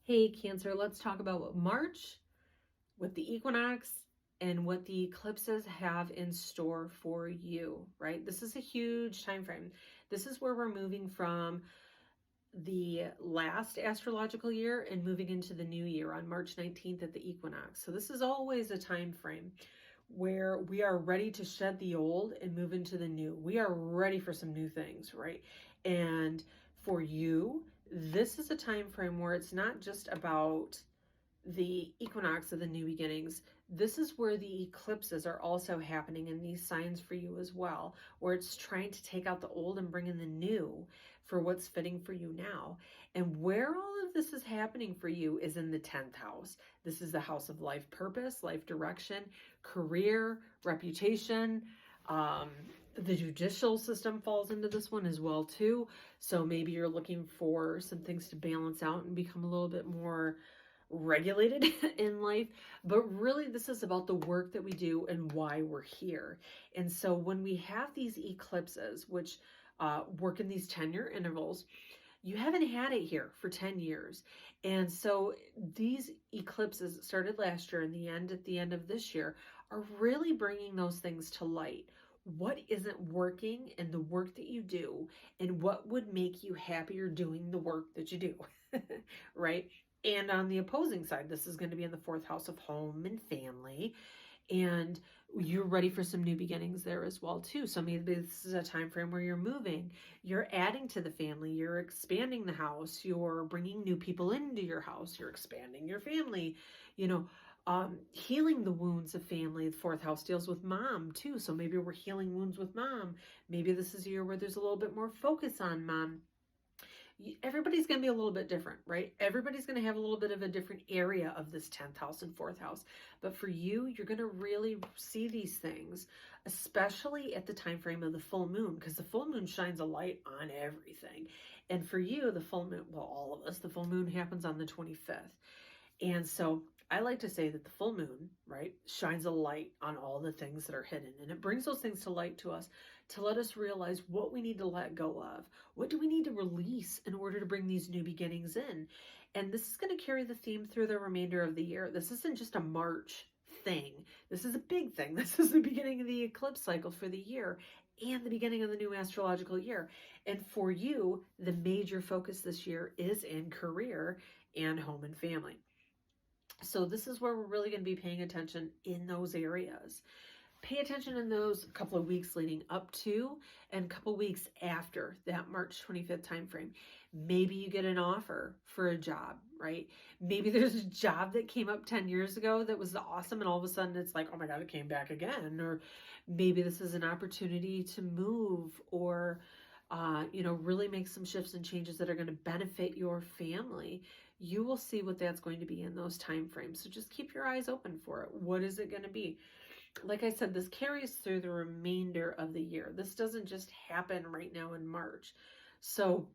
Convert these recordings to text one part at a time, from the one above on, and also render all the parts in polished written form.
Hey Cancer, let's talk about what March, what the equinox, and what the eclipses have in store for you, right? This is a huge time frame. This is where we're moving from the last astrological year and moving into the new year on March 19th at the equinox. So this is always a time frame where we are ready to shed the old and move into the new. We are ready for some new things, right? And for you, this is a time frame where it's not just about the equinox of the new beginnings. This is where the eclipses are also happening in these signs for you as well, where it's trying to take out the old and bring in the new for what's fitting for you now. And where all of this is happening for you is in the 10th house. This is the house of life purpose, life direction, career, reputation. The judicial system falls into this one as well too. So maybe you're looking for some things to balance out and become a little bit more regulated in life, but really this is about the work that we do and why we're here. And so when we have these eclipses, which work in these 10-year intervals, you haven't had it here for 10 years. And so these eclipses started last year and at the end of this year are really bringing those things to light. What isn't working in the work that you do, and what would make you happier doing the work that you do, right? And on the opposing side, this is going to be in the 4th house of home and family. And you're ready for some new beginnings there as well too. So maybe this is a time frame where you're moving, you're adding to the family, you're expanding the house, you're bringing new people into your house, you're expanding your family, healing the wounds of family. The 4th house deals with mom too. So maybe we're healing wounds with mom. Maybe this is a year where there's a little bit more focus on mom. Everybody's going to be a little bit different, right? Everybody's going to have a little bit of a different area of this 10th house and 4th house. But for you, you're going to really see these things, especially at the time frame of the full moon, because the full moon shines a light on everything. And for you, the full moon, well, all of us, the full moon happens on the 25th. And so I like to say that the full moon, right, shines a light on all the things that are hidden. And it brings those things to light to us to let us realize what we need to let go of. What do we need to release in order to bring these new beginnings in? And this is going to carry the theme through the remainder of the year. This isn't just a March thing. This is a big thing. This is the beginning of the eclipse cycle for the year and the beginning of the new astrological year. And for you, the major focus this year is in career and home and family. So this is where we're really going to be paying attention in those areas. Pay attention in those couple of weeks leading up to and a couple weeks after that March 25th timeframe. Maybe you get an offer for a job, right? Maybe there's a job that came up 10 years ago that was awesome, and all of a sudden it's like, oh my God, it came back again. Or maybe this is an opportunity to move or really make some shifts and changes that are going to benefit your family. You will see what that's going to be in those time frames. So just keep your eyes open for it. What is it going to be? Like I said, this carries through the remainder of the year. This doesn't just happen right now in March. So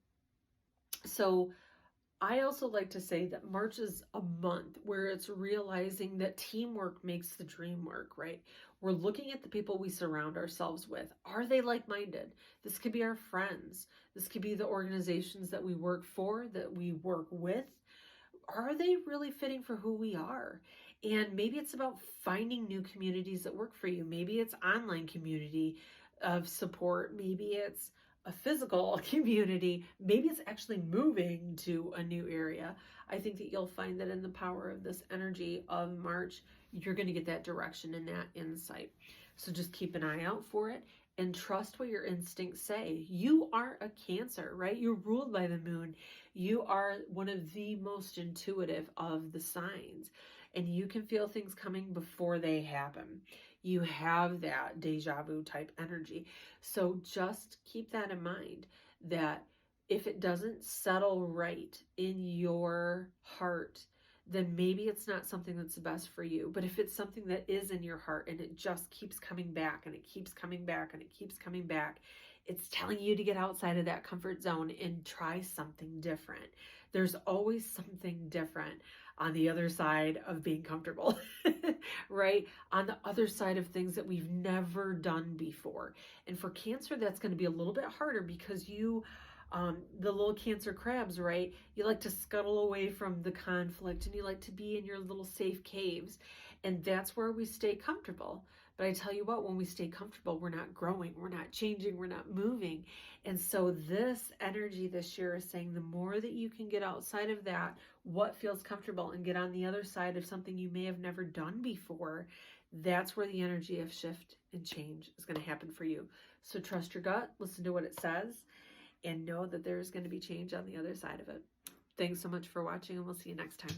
I also like to say that March is a month where it's realizing that teamwork makes the dream work, right? We're looking at the people we surround ourselves with. Are they like-minded? This could be our friends. This could be the organizations that we work for, that we work with. Are they really fitting for who we are? And maybe it's about finding new communities that work for you. Maybe it's online community of support. Maybe it's a physical community. Maybe it's actually moving to a new area. I think that you'll find that in the power of this energy of March, you're going to get that direction and that insight. So just keep an eye out for it and trust what your instincts say. You are a Cancer, right? You're ruled by the moon. You are one of the most intuitive of the signs, and you can feel things coming before they happen. You have that deja vu type energy. So just keep that in mind, that if it doesn't settle right in your heart, then maybe it's not something that's the best for you. But if it's something that is in your heart and it just keeps coming back and it keeps coming back and it keeps coming back, it's telling you to get outside of that comfort zone and try something different. There's always something different on the other side of being comfortable, right? On the other side of things that we've never done before. And for Cancer, that's going to be a little bit harder because you The little Cancer crabs, right? You like to scuttle away from the conflict and you like to be in your little safe caves. And that's where we stay comfortable. But I tell you what, when we stay comfortable, we're not growing, we're not changing, we're not moving. And so this energy this year is saying the more that you can get outside of that, what feels comfortable, and get on the other side of something you may have never done before, that's where the energy of shift and change is going to happen for you. So trust your gut, listen to what it says, and know that there's going to be change on the other side of it. Thanks so much for watching, and we'll see you next time.